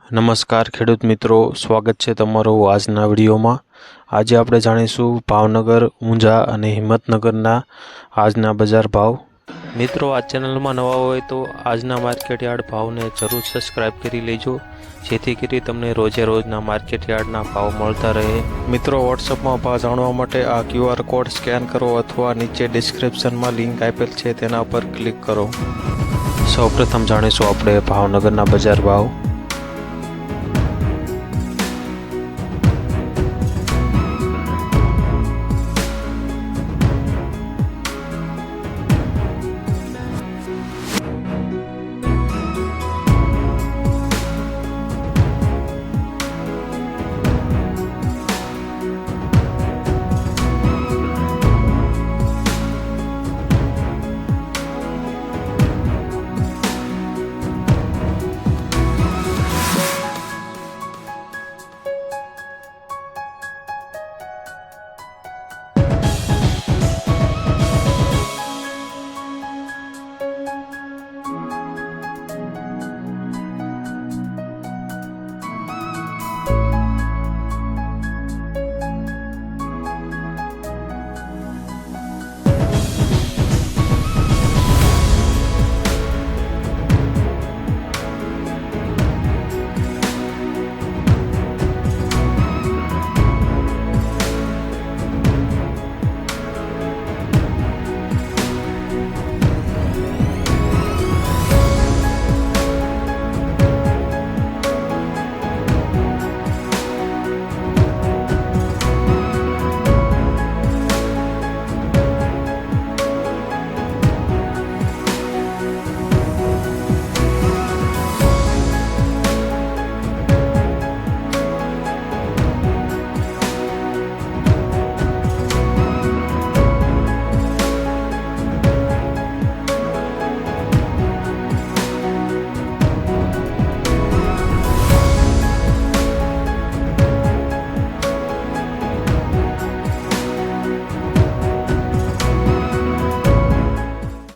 નમસ્કાર ખેડૂત મિત્રો, સ્વાગત છે તમારું આજના વિડીયોમાં। આજે આપણે જાણીશું ભાવનગર, ઊંઝા અને હિંમતનગરના આજના બજાર ભાવ। મિત્રો, આ ચેનલમાં નવા હોય તો આજના માર્કેટ યાર્ડ ભાવને જરૂર સબસ્ક્રાઇબ કરી લેજો, જેથી કરી તમને રોજે રોજના માર્કેટ યાર્ડના ભાવ મળતા રહે। મિત્રો, વોટ્સઅપમાં ભાવ જાણવા માટે આ QR કોડ સ્કેન કરો અથવા નીચે ડિસ્ક્રિપ્શનમાં લિંક આપેલ છે તેના પર ક્લિક કરો। સૌપ્રથમ જાણીશું આપણે ભાવનગરના બજાર ભાવ।